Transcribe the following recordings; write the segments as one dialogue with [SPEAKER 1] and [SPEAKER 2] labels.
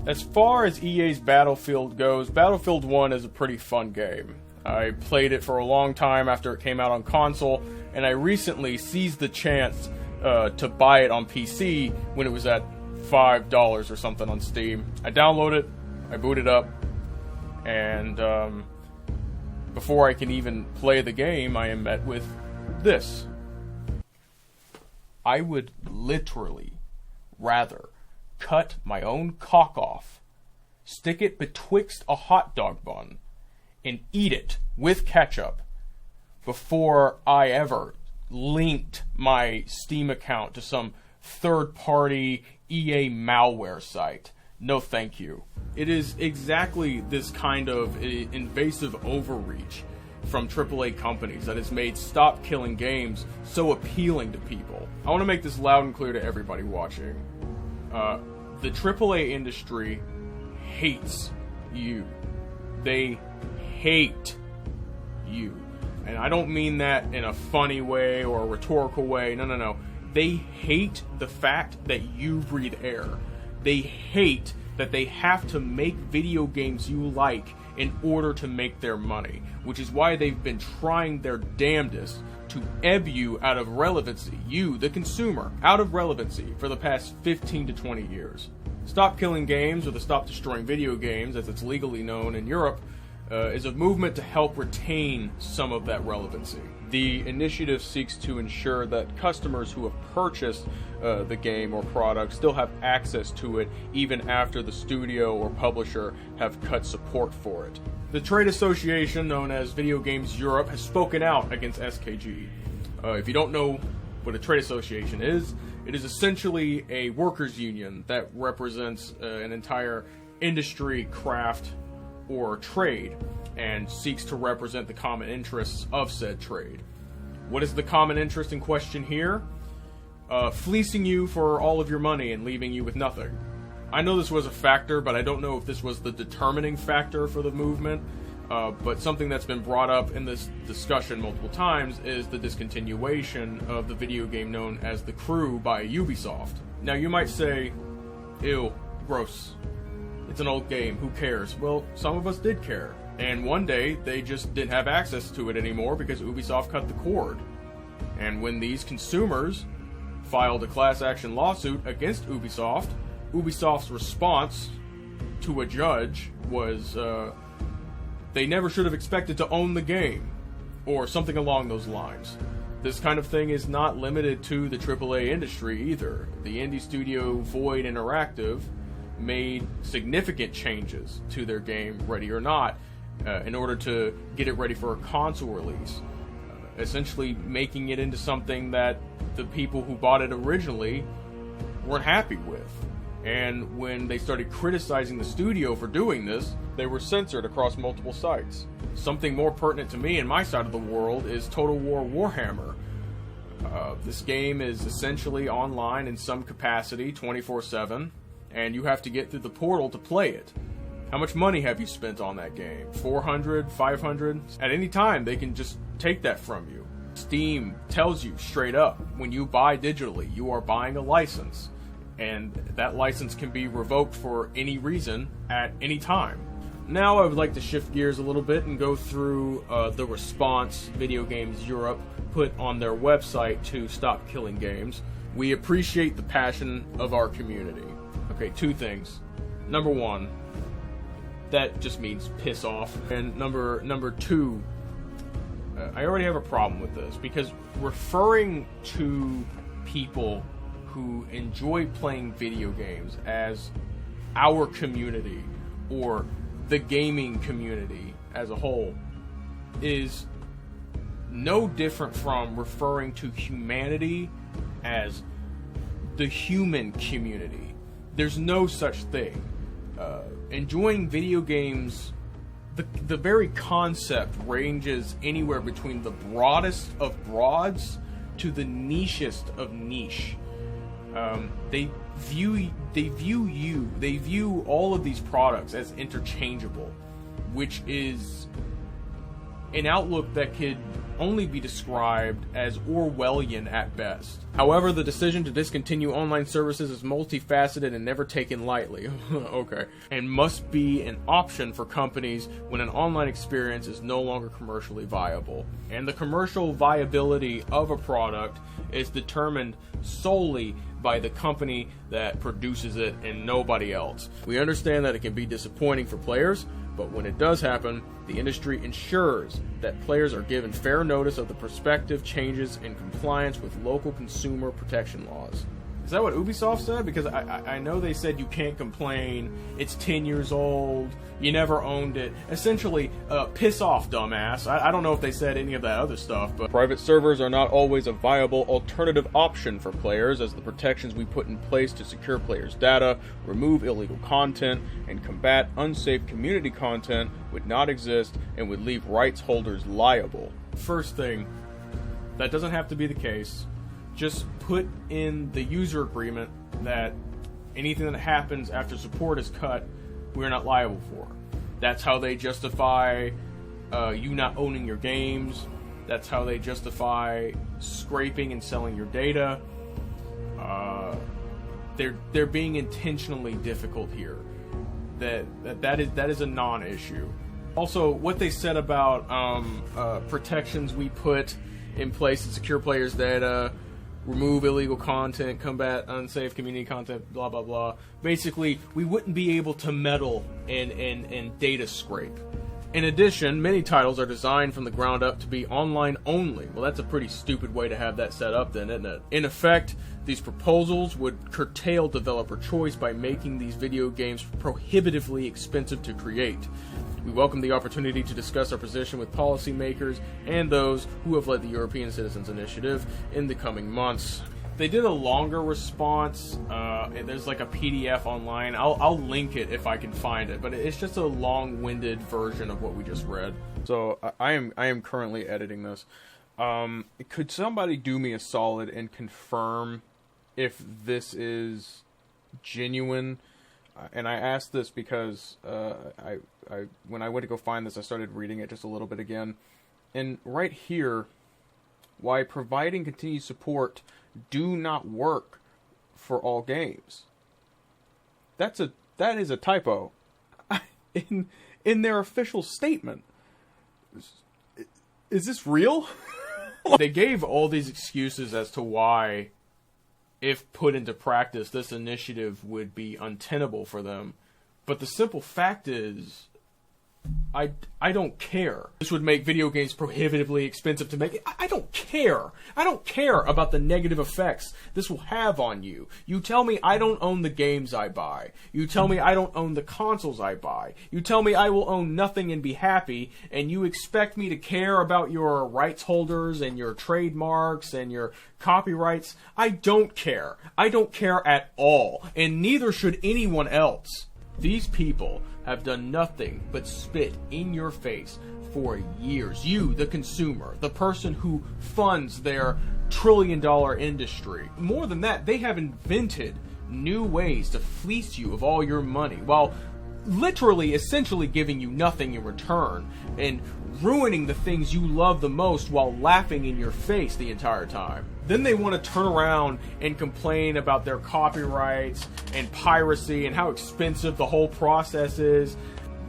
[SPEAKER 1] As far as EA's Battlefield goes, Battlefield 1 is a pretty fun game. I played it for a long time after it came out on console, and I recently seized the chance to buy it on PC when it was at $5 or something on Steam. I downloaded it, I booted up, and before I can even play the game, I am met with this. I would literally rather cut my own cock off, stick it betwixt a hot dog bun, and eat it with ketchup before I ever linked my Steam account to some third-party EA malware site. No thank you. It is exactly this kind of invasive overreach from AAA companies that has made Stop Killing Games so appealing to people. I want to make this loud and clear to everybody watching. The AAA industry hates you. They hate you. And I don't mean that in a funny way or a rhetorical way. No. They hate the fact that you breathe air. They hate that they have to make video games you like in order to make their money, which is why they've been trying their damnedest to ebb you out of relevancy, you, the consumer, out of relevancy for the past 15 to 20 years. Stop Killing Games, or the Stop Destroying Videogames, as it's legally known in Europe, is a movement to help retain some of that relevancy. The initiative seeks to ensure that customers who have purchased the game or product still have access to it even after the studio or publisher have cut support for it. The trade association known as Videogames Europe has spoken out against SKG. If you don't know what a trade association is, it is essentially a workers' union that represents an entire industry, craft, or trade, and seeks to represent the common interests of said trade. What is the common interest in question here? Fleecing you for all of your money and leaving you with nothing. I know this was a factor, but I don't know if this was the determining factor for the movement. But something that's been brought up in this discussion multiple times is the discontinuation of the video game known as The Crew by Ubisoft. Now you might say, ew, gross. It's an old game, who cares? Well, some of us did care. And one day, they just didn't have access to it anymore because Ubisoft cut the cord. And when these consumers filed a class action lawsuit against Ubisoft, Ubisoft's response to a judge was, they never should have expected to own the game, or something along those lines. This kind of thing is not limited to the AAA industry either. The indie studio Void Interactive made significant changes to their game, Ready or Not, in order to get it ready for a console release, essentially making it into something that the people who bought it originally weren't happy with. And when they started criticizing the studio for doing this, they were censored across multiple sites. Something more pertinent to me in my side of the world is Total War Warhammer. This game is essentially online in some capacity, 24/7, and you have to get through the portal to play it. How much money have you spent on that game? 400, 500? At any time, they can just take that from you. Steam tells you straight up, when you buy digitally, you are buying a license. And that license can be revoked for any reason at any time. Now I would like to shift gears a little bit and go through the response Videogames Europe put on their website to Stop Killing Games. We appreciate the passion of our community. Okay, two things. Number one, that just means piss off. And number two, I already have a problem with this, because referring to people who enjoy playing video games as our community or the gaming community as a whole is no different from referring to humanity as the human community. There's no such thing. Enjoying video games, the very concept ranges anywhere between the broadest of broads to the nichest of niche. They view all of these products as interchangeable, which is an outlook that could only be described as Orwellian at best. However, the decision to discontinue online services is multifaceted and never taken lightly. Okay. And must be an option for companies when an online experience is no longer commercially viable. And the commercial viability of a product is determined solely by the company that produces it and nobody else. We understand that it can be disappointing for players, but when it does happen, the industry ensures that players are given fair notice of the prospective changes in compliance with local consumer protection laws. Is that what Ubisoft said? Because I know they said you can't complain, it's 10 years old, you never owned it. Essentially, piss off, dumbass. I don't know if they said any of that other stuff, but private servers are not always a viable alternative option for players, as the protections we put in place to secure players' data, remove illegal content, and combat unsafe community content would not exist and would leave rights holders liable. First thing, that doesn't have to be the case. Just put in the user agreement that anything that happens after support is cut, we're not liable for. That's how they justify you not owning your games. That's how they justify scraping and selling your data. They're being intentionally difficult here. That is a non-issue. Also, what they said about protections we put in place to secure players' data, remove illegal content, combat unsafe community content, blah, blah, blah. Basically, we wouldn't be able to meddle and data scrape. In addition, many titles are designed from the ground up to be online only. Well, that's a pretty stupid way to have that set up then, isn't it? In effect, these proposals would curtail developer choice by making these video games prohibitively expensive to create. We welcome the opportunity to discuss our position with policymakers and those who have led the European Citizens Initiative in the coming months. They did a longer response. There's like a PDF online. I'll link it if I can find it, but it's just a long-winded version of what we just read. So I am currently editing this. Could somebody do me a solid and confirm if this is genuine? And I asked this because I when I went to go find this, I started reading it just a little bit again. And right here, why providing continued support do not work for all games. That is a typo in their official statement. Is this real? They gave all these excuses as to why, if put into practice, this initiative would be untenable for them. But the simple fact is, I don't care. This would make video games prohibitively expensive to make. I don't care. I don't care about the negative effects this will have on you. You tell me I don't own the games I buy. You tell me I don't own the consoles I buy. You tell me I will own nothing and be happy, and you expect me to care about your rights holders and your trademarks and your copyrights. I don't care. I don't care at all, and neither should anyone else. These people have done nothing but spit in your face for years. You, the consumer, the person who funds their trillion-dollar industry. More than that, they have invented new ways to fleece you of all your money, while literally, essentially giving you nothing in return, and ruining the things you love the most while laughing in your face the entire time. Then they want to turn around and complain about their copyrights and piracy and how expensive the whole process is.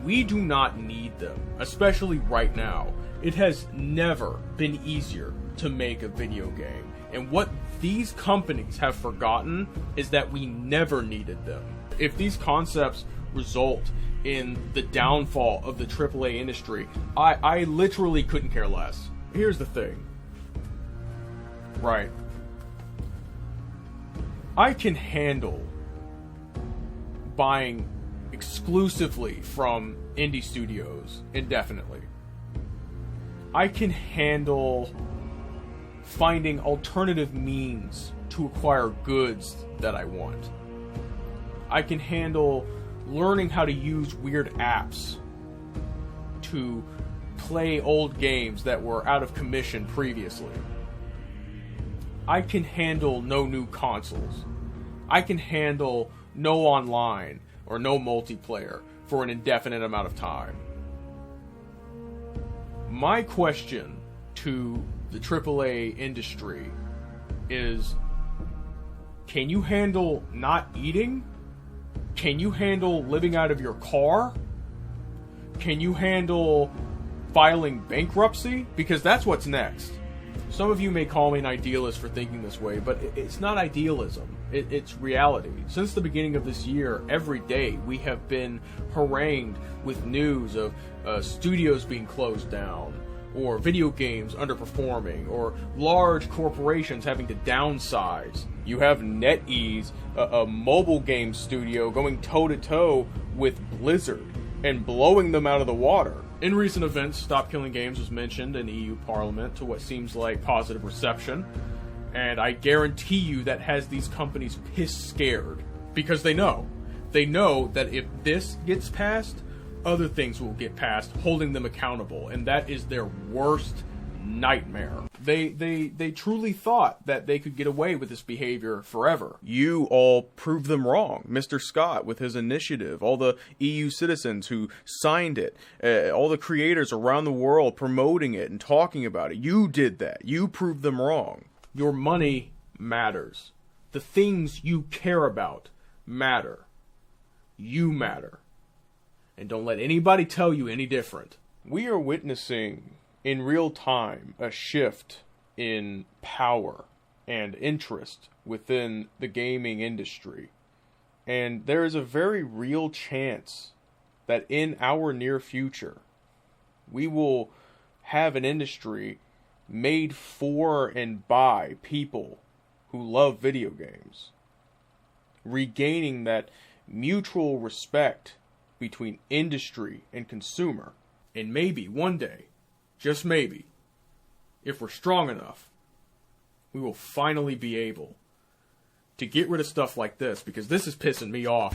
[SPEAKER 1] We do not need them, especially right now. It has never been easier to make a video game. And what these companies have forgotten is that we never needed them. If these concepts result in the downfall of the AAA industry, I literally couldn't care less. Here's the thing. Right. I can handle buying exclusively from indie studios indefinitely. I can handle finding alternative means to acquire goods that I want. I can handle learning how to use weird apps to play old games that were out of commission previously. I can handle no new consoles. I can handle no online or no multiplayer for an indefinite amount of time. My question to the AAA industry is, can you handle not eating? Can you handle living out of your car? Can you handle filing bankruptcy? Because that's what's next. Some of you may call me an idealist for thinking this way, but it's not idealism. It's reality. Since the beginning of this year, every day we have been harangued with news of studios being closed down, or video games underperforming, or large corporations having to downsize. You have NetEase, a mobile game studio, going toe-to-toe with Blizzard and blowing them out of the water. In recent events, Stop Killing Games was mentioned in EU Parliament to what seems like positive reception, and I guarantee you that has these companies pissed scared, because they know that if this gets passed, other things will get passed, holding them accountable, and that is their worst nightmare. They truly thought that they could get away with this behavior forever. You all proved them wrong. Mr. Scott with his initiative, all the EU citizens who signed it, all the creators around the world promoting it and talking about it. You did that. You proved them wrong. Your money matters. The things you care about matter. You matter. And don't let anybody tell you any different. We are witnessing in real time a shift in power and interest within the gaming industry. And there is a very real chance that in our near future, we will have an industry made for and by people who love video games, regaining that mutual respect between industry and consumer. And maybe one day, just maybe, if we're strong enough, we will finally be able to get rid of stuff like this, because this is pissing me off.